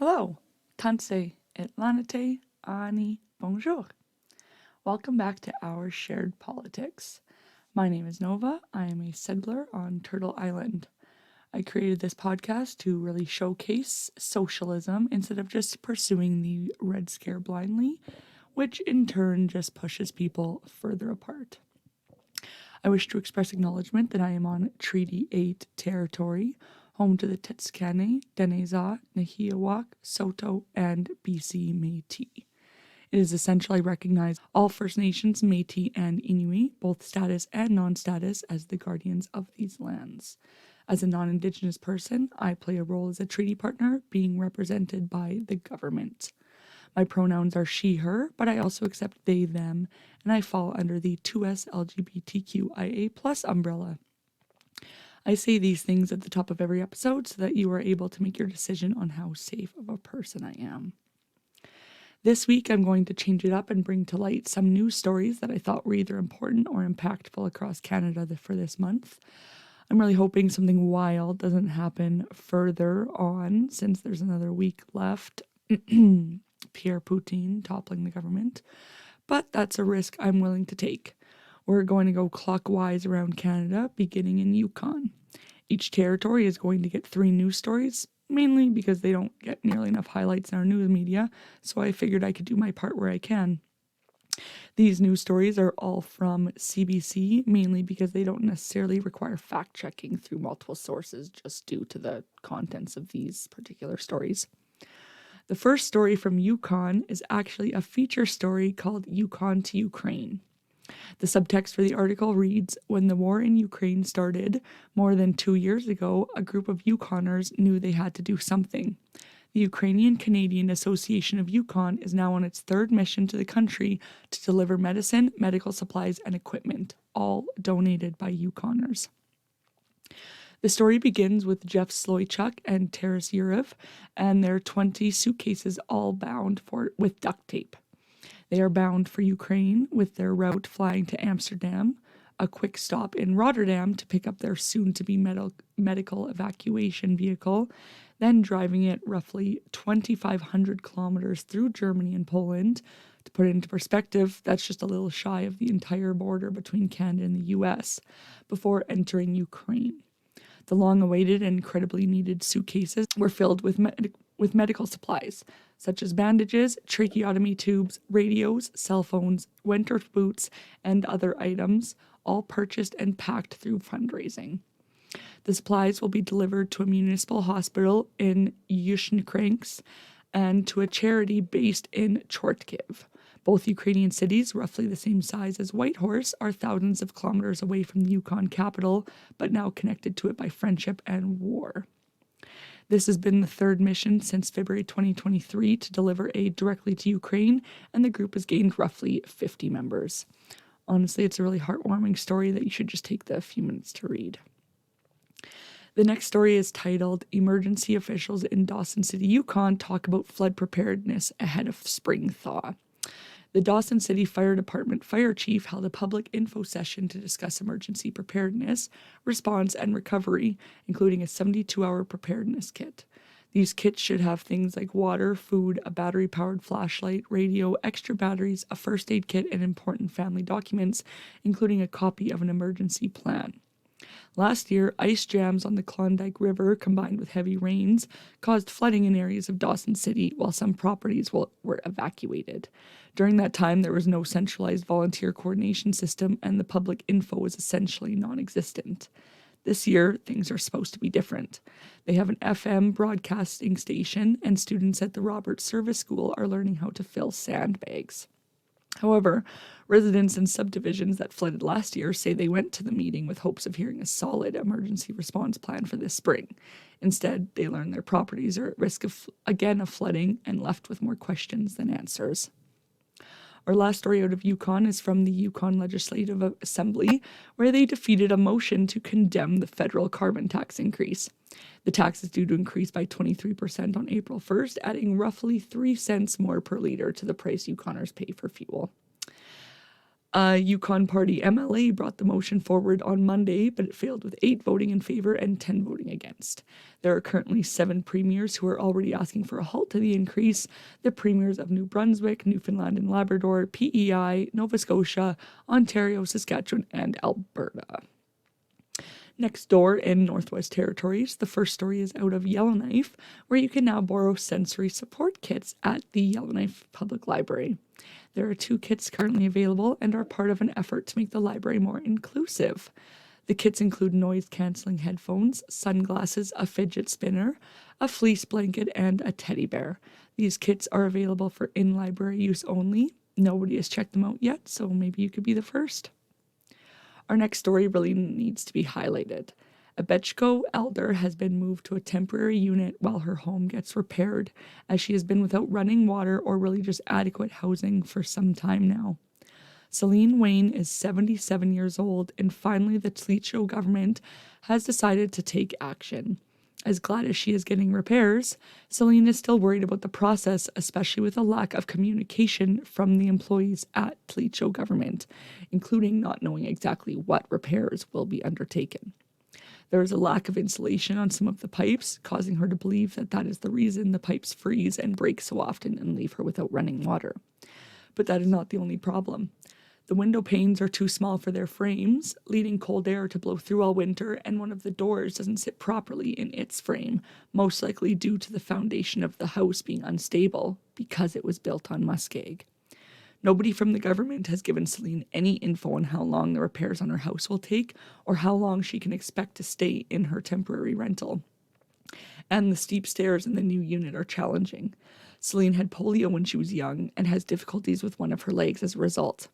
Hello, Tanse Atlanite Ani Bonjour. Welcome back to Our Shared Politics. My name is Nova. I am a settler on Turtle Island. I created this podcast to really showcase socialism instead of just pursuing the Red Scare blindly, which in turn just pushes people further apart. I wish to express acknowledgement that I am on Treaty 8 territory, home to the Tetskane, Deneza, Nahiawak, Saulteaux, and BC Métis. It is essential I recognize all First Nations, Métis, and Inuit, both status and non-status, as the guardians of these lands. As a non-Indigenous person, I play a role as a treaty partner, being represented by the government. My pronouns are she, her, but I also accept they, them, and I fall under the 2S LGBTQIA+ umbrella. I say these things at the top of every episode so that you are able to make your decision on how safe of a person I am. This week, I'm going to change it up and bring to light some news stories that I thought were either important or impactful across Canada for this month. I'm really hoping something wild doesn't happen further on since there's another week left. Pierre Poutine toppling the government. But that's a risk I'm willing to take. We're going to go clockwise around Canada, beginning in Yukon. Each territory is going to get 3 news stories, mainly because they don't get nearly enough highlights in our news media, so I figured I could do my part where I can. These news stories are all from CBC, mainly because they don't necessarily require fact-checking through multiple sources, just due to the contents of these particular stories. The first story from Yukon is actually a feature story called Yukon to Ukraine. The subtext for the article reads, when the war in Ukraine started more than 2 years ago, a group of Yukoners knew they had to do something. The Ukrainian-Canadian Association of Yukon is now on its 3rd mission to the country to deliver medicine, medical supplies, and equipment, all donated by Yukoners. The story begins with Jeff Sloychuk and Taras Yurev and their 20 suitcases all bound with duct tape. They are bound for Ukraine with their route flying to Amsterdam, a quick stop in Rotterdam to pick up their soon-to-be medical evacuation vehicle, then driving it roughly 2,500 kilometers through Germany and Poland. To put it into perspective, that's just a little shy of the entire border between Canada and the US, before entering Ukraine. The long-awaited and incredibly needed suitcases were filled with medical supplies, such as bandages, tracheotomy tubes, radios, cell phones, winter boots, and other items, all purchased and packed through fundraising. The supplies will be delivered to a municipal hospital in Yushny-Kransk and to a charity based in Chortkiv. Both Ukrainian cities, roughly the same size as Whitehorse, are thousands of kilometers away from the Yukon capital, but now connected to it by friendship and war. This has been the 3rd mission since February 2023 to deliver aid directly to Ukraine, and the group has gained roughly 50 members. Honestly, it's a really heartwarming story that you should just take the few minutes to read. The next story is titled, Emergency Officials in Dawson City, Yukon Talk About Flood Preparedness Ahead of Spring Thaw. The Dawson City Fire Department fire chief held a public info session to discuss emergency preparedness, response, and recovery, including a 72-hour preparedness kit. These kits should have things like water, food, a battery-powered flashlight, radio, extra batteries, a first aid kit, and important family documents, including a copy of an emergency plan. Last year, ice jams on the Klondike River, combined with heavy rains, caused flooding in areas of Dawson City, while some properties were evacuated. During that time, there was no centralized volunteer coordination system, and the public info was essentially non-existent. This year, things are supposed to be different. They have an FM broadcasting station, and students at the Roberts Service School are learning how to fill sandbags. However, residents in subdivisions that flooded last year say they went to the meeting with hopes of hearing a solid emergency response plan for this spring. Instead, they learn their properties are at risk of flooding and left with more questions than answers. Our last story out of Yukon is from the Yukon Legislative Assembly, where they defeated a motion to condemn the federal carbon tax increase. The tax is due to increase by 23% on April 1st, adding roughly 3 cents more per litre to the price Yukoners pay for fuel. A Yukon Party MLA brought the motion forward on Monday, but it failed with 8 voting in favor and 10 voting against. There are currently 7 premiers who are already asking for a halt to the increase. The premiers of New Brunswick, Newfoundland and Labrador, PEI, Nova Scotia, Ontario, Saskatchewan, and Alberta. Next door in Northwest Territories, the first story is out of Yellowknife, where you can now borrow sensory support kits at the Yellowknife Public Library. There are 2 kits currently available and are part of an effort to make the library more inclusive. The kits include noise-canceling headphones, sunglasses, a fidget spinner, a fleece blanket, and a teddy bear. These kits are available for in-library use only. Nobody has checked them out yet, so maybe you could be the first. Our next story really needs to be highlighted. A Betchko elder has been moved to a temporary unit while her home gets repaired, as she has been without running water or really just adequate housing for some time now. Celine Wayne is 77 years old, and finally the Tlicho government has decided to take action. As glad as she is getting repairs, Celine is still worried about the process, especially with a lack of communication from the employees at Tlicho government, including not knowing exactly what repairs will be undertaken. There is a lack of insulation on some of the pipes, causing her to believe that that is the reason the pipes freeze and break so often and leave her without running water. But that is not the only problem. The window panes are too small for their frames, leading cold air to blow through all winter, and one of the doors doesn't sit properly in its frame, most likely due to the foundation of the house being unstable because it was built on muskeg. Nobody from the government has given Celine any info on how long the repairs on her house will take or how long she can expect to stay in her temporary rental. And the steep stairs in the new unit are challenging. Celine had polio when she was young and has difficulties with one of her legs as a result.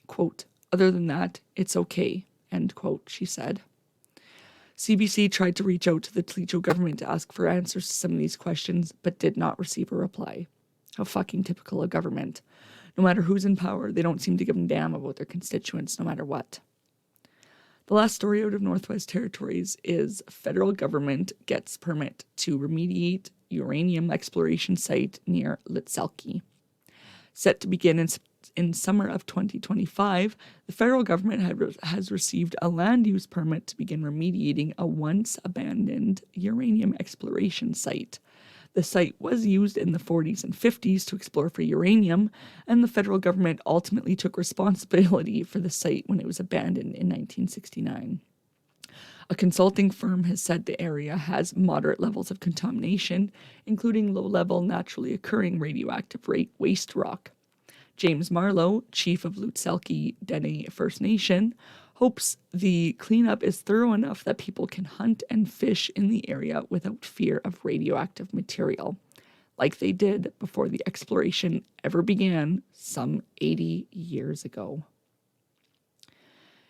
Quote, "Other than that, it's okay," end quote, she said. CBC tried to reach out to the Tlicho government to ask for answers to some of these questions, but did not receive a reply. How fucking typical of government. No matter who's in power, they don't seem to give a damn about their constituents, no matter what. The last story out of Northwest Territories is federal government gets permit to remediate uranium exploration site near Litselki. Set to begin in summer of 2025, the federal government has received a land use permit to begin remediating a once abandoned uranium exploration site. The site was used in the 40s and 50s to explore for uranium, and the federal government ultimately took responsibility for the site when it was abandoned in 1969. A consulting firm has said the area has moderate levels of contamination, including low-level, naturally occurring radioactive waste rock. James Marlowe, chief of Lutselki Dene First Nation, hopes the cleanup is thorough enough that people can hunt and fish in the area without fear of radioactive material, like they did before the exploration ever began some 80 years ago.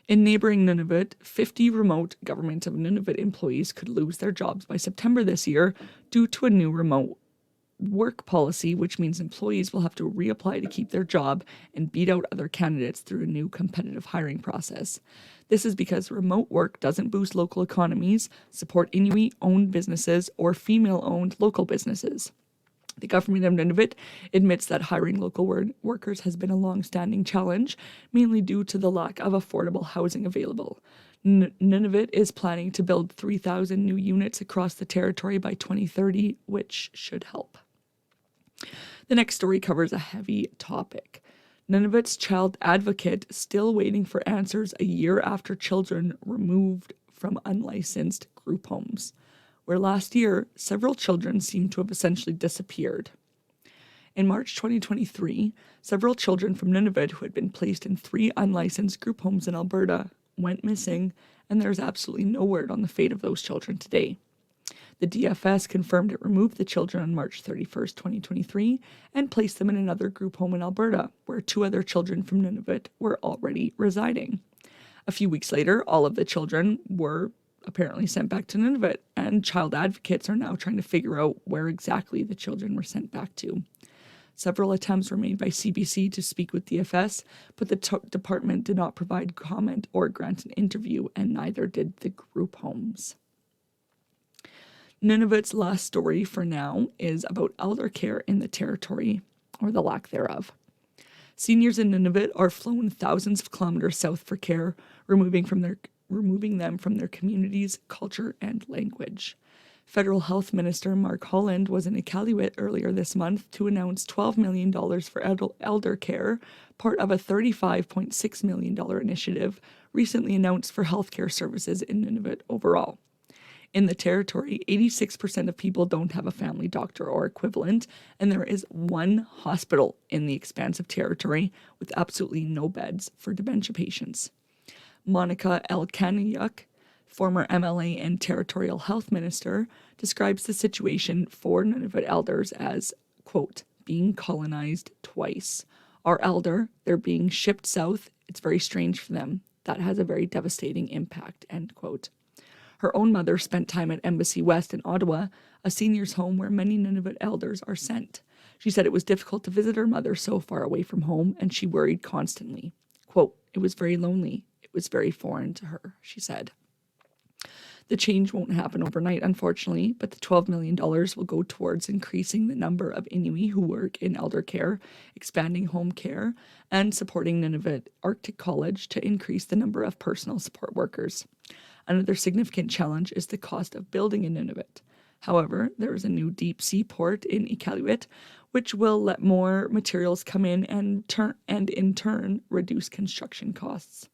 In neighboring Nunavut, 50 remote Government of Nunavut employees could lose their jobs by September this year due to a new remote work policy, which means employees will have to reapply to keep their job and beat out other candidates through a new competitive hiring process. This is because remote work doesn't boost local economies, support Inuit-owned businesses, or female-owned local businesses. The Government of Nunavut admits that hiring local workers has been a long-standing challenge, mainly due to the lack of affordable housing available. Nunavut is planning to build 3,000 new units across the territory by 2030, which should help. The next story covers a heavy topic. Nunavut's child advocate still waiting for answers a year after children removed from unlicensed group homes, where last year several children seemed to have essentially disappeared. In March 2023, several children from Nunavut who had been placed in 3 unlicensed group homes in Alberta went missing, and there's absolutely no word on the fate of those children today. The DFS confirmed it removed the children on March 31st, 2023, and placed them in another group home in Alberta, where 2 other children from Nunavut were already residing. A few weeks later, all of the children were apparently sent back to Nunavut, and child advocates are now trying to figure out where exactly the children were sent back to. Several attempts were made by CBC to speak with DFS, but the department did not provide comment or grant an interview, and neither did the group homes. Nunavut's last story for now is about elder care in the territory, or the lack thereof. Seniors in Nunavut are flown thousands of kilometers south for care, removing them from their communities, culture, and language. Federal Health Minister Mark Holland was in Iqaluit earlier this month to announce $12 million for elder care, part of a $35.6 million initiative recently announced for healthcare services in Nunavut overall. In the territory, 86% of people don't have a family doctor or equivalent, and there is one hospital in the expansive territory with absolutely no beds for dementia patients. Monica Elkaniyuk, former MLA and territorial health minister, describes the situation for Nunavut elders as, quote, being colonized twice. Our elder, they're being shipped south. It's very strange for them. That has a very devastating impact, end quote. Her own mother spent time at Embassy West in Ottawa, a seniors' home where many Nunavut elders are sent. She said it was difficult to visit her mother so far away from home, and she worried constantly. Quote, it was very lonely. It was very foreign to her, she said. The change won't happen overnight, unfortunately, but the $12 million will go towards increasing the number of Inuit who work in elder care, expanding home care, and supporting Nunavut Arctic College to increase the number of personal support workers. Another significant challenge is the cost of building in Nunavut. However, there is a new deep sea port in Iqaluit, which will let more materials come in and in turn reduce construction costs.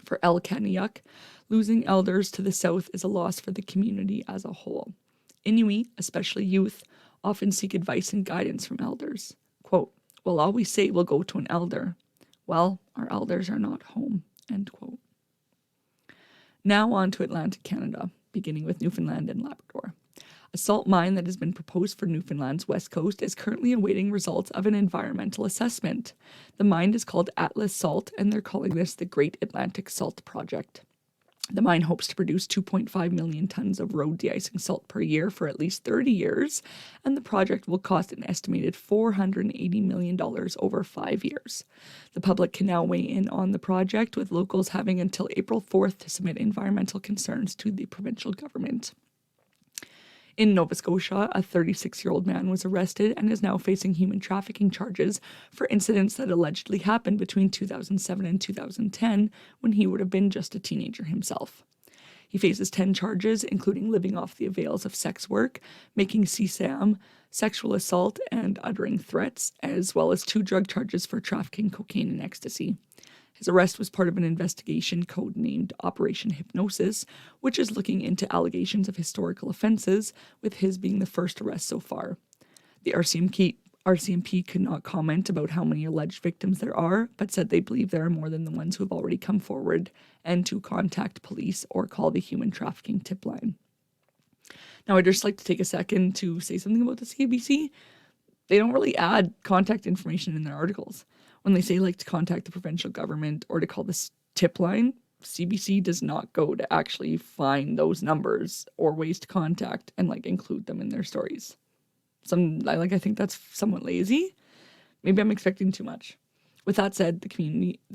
For Elkaniyuk, losing elders to the south is a loss for the community as a whole. Inuit, especially youth, often seek advice and guidance from elders. Quote, we'll always say we'll go to an elder. Well, our elders are not home, end quote. Now on to Atlantic Canada, beginning with Newfoundland and Labrador. A salt mine that has been proposed for Newfoundland's west coast is currently awaiting results of an environmental assessment. The mine is called Atlas Salt, and they're calling this the Great Atlantic Salt Project. The mine hopes to produce 2.5 million tons of road de-icing salt per year for at least 30 years, and the project will cost an estimated $480 million over 5 years. The public can now weigh in on the project, with locals having until April 4th to submit environmental concerns to the provincial government. In Nova Scotia, a 36-year-old man was arrested and is now facing human trafficking charges for incidents that allegedly happened between 2007 and 2010, when he would have been just a teenager himself. He faces 10 charges, including living off the avails of sex work, making CSAM, sexual assault, and uttering threats, as well as 2 drug charges for trafficking cocaine and ecstasy. His arrest was part of an investigation codenamed Operation Hypnosis, which is looking into allegations of historical offenses, with his being the first arrest so far. The RCMP could not comment about how many alleged victims there are, but said they believe there are more than the ones who have already come forward and to contact police or call the human trafficking tip line. Now, I'd just like to take a second to say something about the CBC. They don't really add contact information in their articles. When they say to contact the provincial government or to call this tip line, CBC does not go to actually find those numbers or ways to contact and include them in their stories. I think that's somewhat lazy. Maybe I'm expecting too much. With that said, the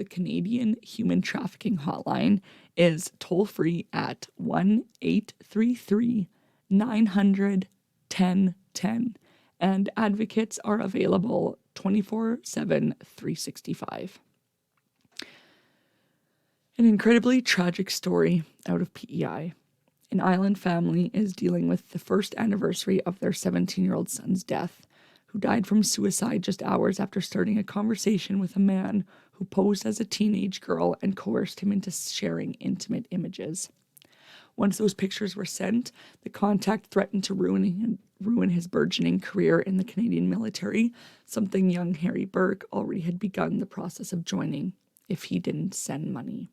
Canadian Human Trafficking Hotline is toll-free at 1-833-900-1010, and advocates are available 24/7, 365. An incredibly tragic story out of PEI. An Island family is dealing with the first anniversary of their 17-year-old son's death, who died from suicide just hours after starting a conversation with a man who posed as a teenage girl and coerced him into sharing intimate images. Once those pictures were sent, the contact threatened to ruin his burgeoning career in the Canadian military, something young Harry Burke already had begun the process of joining if he didn't send money.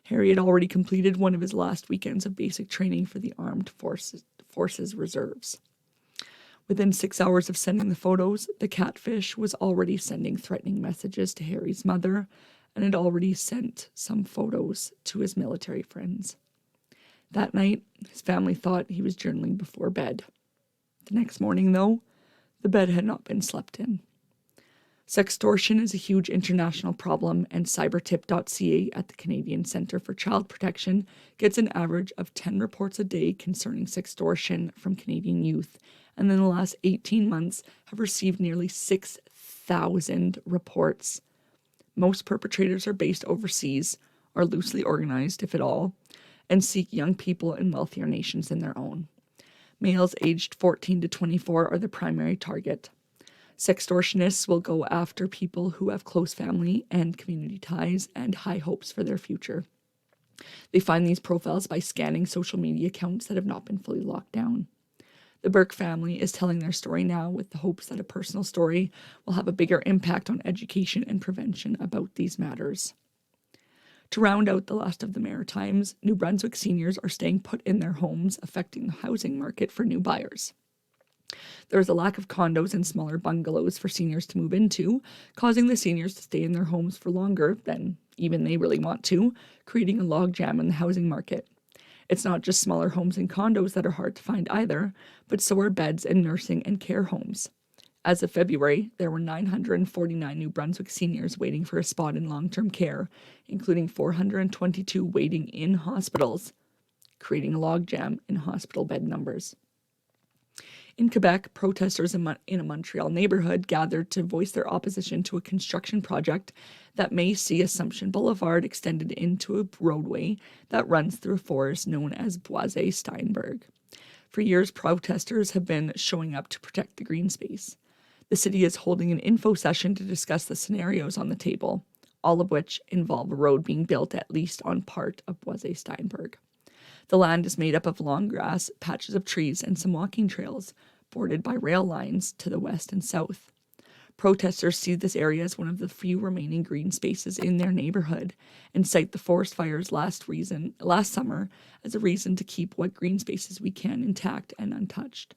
Harry had already completed one of his last weekends of basic training for the Armed Forces Reserves. Within 6 hours of sending the photos, the catfish was already sending threatening messages to Harry's mother and had already sent some photos to his military friends. That night, his family thought he was journaling before bed. The next morning, though, the bed had not been slept in. Sextortion is a huge international problem, and cybertip.ca at the Canadian Centre for Child Protection gets an average of 10 reports a day concerning sextortion from Canadian youth, and in the last 18 months have received nearly 6,000 1,000 reports. Most perpetrators are based overseas, are loosely organized, if at all, and seek young people in wealthier nations than their own. Males aged 14 to 24 are the primary target. Sextortionists will go after people who have close family and community ties and high hopes for their future. They find these profiles by scanning social media accounts that have not been fully locked down. The Burke family is telling their story now with the hopes that a personal story will have a bigger impact on education and prevention about these matters. To round out the last of the Maritimes, New Brunswick seniors are staying put in their homes, affecting the housing market for new buyers. There is a lack of condos and smaller bungalows for seniors to move into, causing the seniors to stay in their homes for longer than even they really want to, creating a logjam in the housing market. It's not just smaller homes and condos that are hard to find either, but so are beds in nursing and care homes. As of February, there were 949 New Brunswick seniors waiting for a spot in long-term care, including 422 waiting in hospitals, creating a logjam in hospital bed numbers. In Quebec, protesters in a Montreal neighborhood gathered to voice their opposition to a construction project that may see Assumption Boulevard extended into a roadway that runs through a forest known as Bois Steinberg. For years, protesters have been showing up to protect the green space. The city is holding an info session to discuss the scenarios on the table, all of which involve a road being built at least on part of Bois Steinberg. The land is made up of long grass, patches of trees, and some walking trails, bordered by rail lines to the west and south. Protesters see this area as one of the few remaining green spaces in their neighborhood and cite the forest fires last summer as a reason to keep what green spaces we can intact and untouched.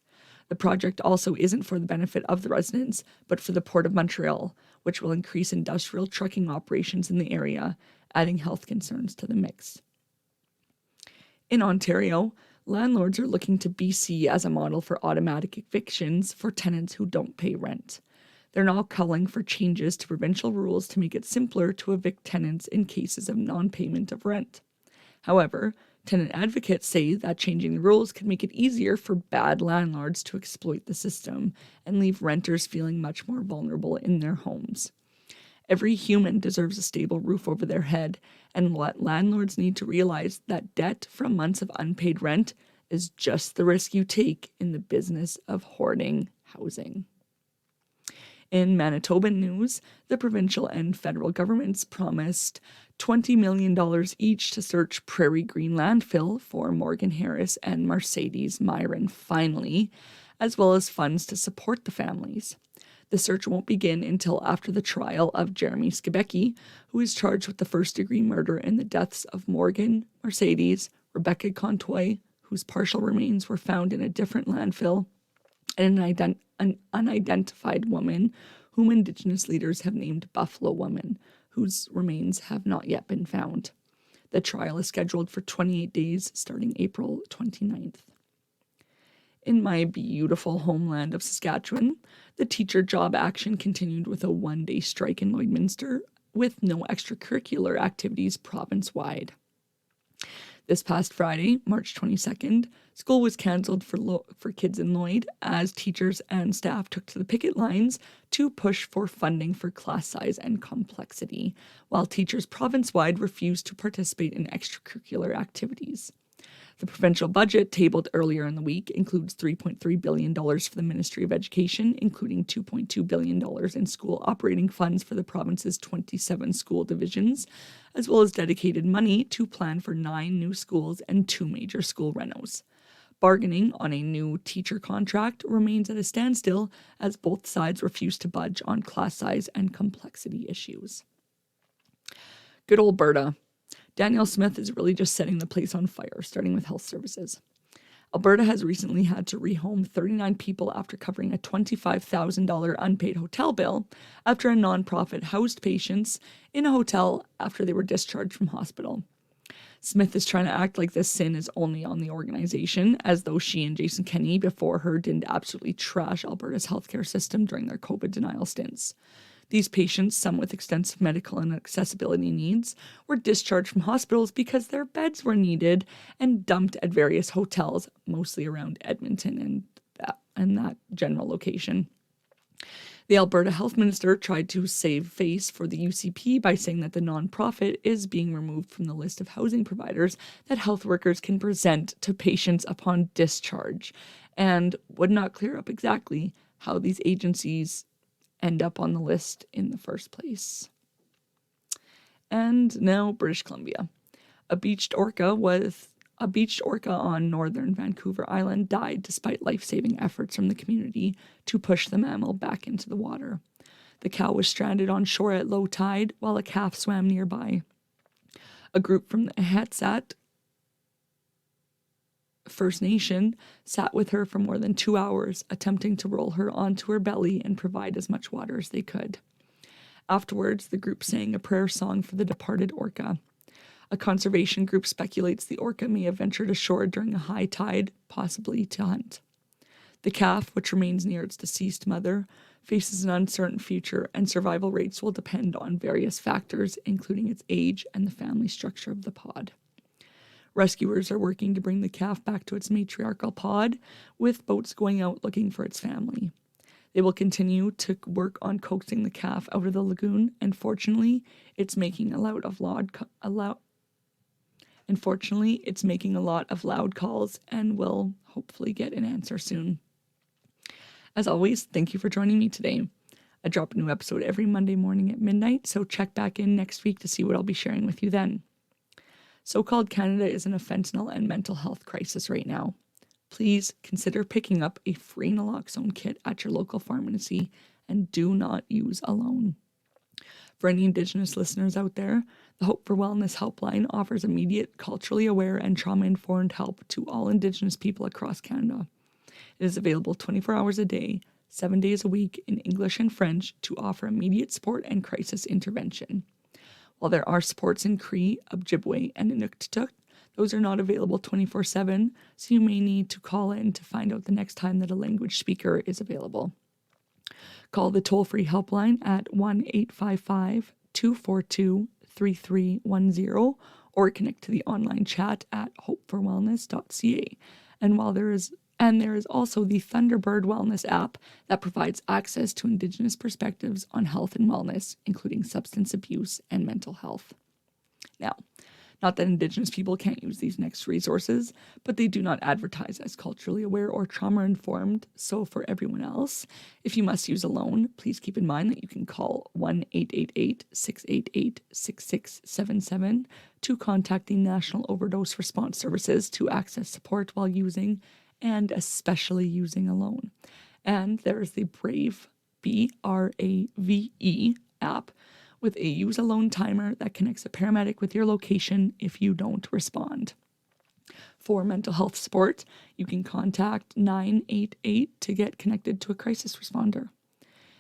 The project also isn't for the benefit of the residents, but for the Port of Montreal, which will increase industrial trucking operations in the area, adding health concerns to the mix. In Ontario, landlords are looking to BC as a model for automatic evictions for tenants who don't pay rent. They're now calling for changes to provincial rules to make it simpler to evict tenants in cases of non-payment of rent. However, tenant advocates say that changing the rules could make it easier for bad landlords to exploit the system and leave renters feeling much more vulnerable in their homes. Every human deserves a stable roof over their head, and landlords need to realize that debt from months of unpaid rent is just the risk you take in the business of hoarding housing. In Manitoban news, the provincial and federal governments promised $20 million each to search Prairie Green landfill for Morgan Harris and Mercedes Myron finally, as well as funds to support the families. The search won't begin until after the trial of Jeremy Skibecki, who is charged with the first-degree murder in the deaths of Morgan, Mercedes, Rebecca Contoy, whose partial remains were found in a different landfill, and an unidentified woman whom Indigenous leaders have named Buffalo Woman, whose remains have not yet been found. The trial is scheduled for 28 days starting April 29th. In my beautiful homeland of Saskatchewan, the teacher job action continued with a one-day strike in Lloydminster with no extracurricular activities province-wide. This past Friday, March 22nd, school was cancelled for kids in Lloyd as teachers and staff took to the picket lines to push for funding for class size and complexity, while teachers province-wide refused to participate in extracurricular activities. The provincial budget, tabled earlier in the week, includes $3.3 billion for the Ministry of Education, including $2.2 billion in school operating funds for the province's 27 school divisions, as well as dedicated money to plan for 9 new schools and 2 major school renos. Bargaining on a new teacher contract remains at a standstill as both sides refuse to budge on class size and complexity issues. Good old Alberta. Danielle Smith is really just setting the place on fire, starting with health services. Alberta has recently had to rehome 39 people after covering a $25,000 unpaid hotel bill after a nonprofit housed patients in a hotel after they were discharged from hospital. Smith is trying to act like this sin is only on the organization, as though she and Jason Kenney before her didn't absolutely trash Alberta's healthcare system during their COVID denial stints. These patients, some with extensive medical and accessibility needs, were discharged from hospitals because their beds were needed and dumped at various hotels, mostly around Edmonton and that general location. The Alberta Health Minister tried to save face for the UCP by saying that the nonprofit is being removed from the list of housing providers that health workers can present to patients upon discharge, and would not clear up exactly how these agencies end up on the list in the first place. And now British Columbia. A beached orca on northern Vancouver Island died despite life-saving efforts from the community to push the mammal back into the water. The cow was stranded on shore at low tide while a calf swam nearby. A group from the Ahatsat First Nation sat with her for more than 2 hours, attempting to roll her onto her belly and provide as much water as they could. Afterwards, the group sang a prayer song for the departed orca. A conservation group speculates the orca may have ventured ashore during a high tide, possibly to hunt. The calf, which remains near its deceased mother, faces an uncertain future, and survival rates will depend on various factors, including its age and the family structure of the pod. Rescuers are working to bring the calf back to its matriarchal pod, with boats going out looking for its family. They will continue to work on coaxing the calf out of the lagoon, and fortunately, it's making a lot of loud calls and will hopefully get an answer soon. As always, thank you for joining me today. I drop a new episode every Monday morning at midnight, so check back in next week to see what I'll be sharing with you then. So-called Canada is in a fentanyl and mental health crisis right now. Please consider picking up a free naloxone kit at your local pharmacy and do not use alone. For any Indigenous listeners out there, the Hope for Wellness Helpline offers immediate, culturally aware, and trauma-informed help to all Indigenous people across Canada. It is available 24 hours a day, 7 days a week in English and French to offer immediate support and crisis intervention. While there are supports in Cree, Ojibwe, and Inuktitut, those are not available 24/7, so you may need to call in to find out the next time that a language speaker is available. Call the toll-free helpline at 1-855-242-3310 or connect to the online chat at hopeforwellness.ca. And there is also the Thunderbird Wellness app that provides access to Indigenous perspectives on health and wellness, including substance abuse and mental health. Now, not that Indigenous people can't use these next resources, but they do not advertise as culturally aware or trauma-informed, so for everyone else, if you must use alone, please keep in mind that you can call 1-888-688-6677 to contact the National Overdose Response Services to access support while using, and especially using alone. And there is the Brave, BRAVE app, with a use alone timer that connects a paramedic with your location if you don't respond. For mental health support, you can contact 988 to get connected to a crisis responder.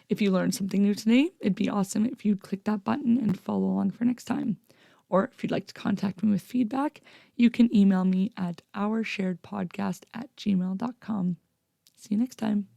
If you learned something new today, it'd be awesome if you'd click that button and follow along for next time. Or if you'd like to contact me with feedback, you can email me at oursharedpodcast@gmail.com. See you next time.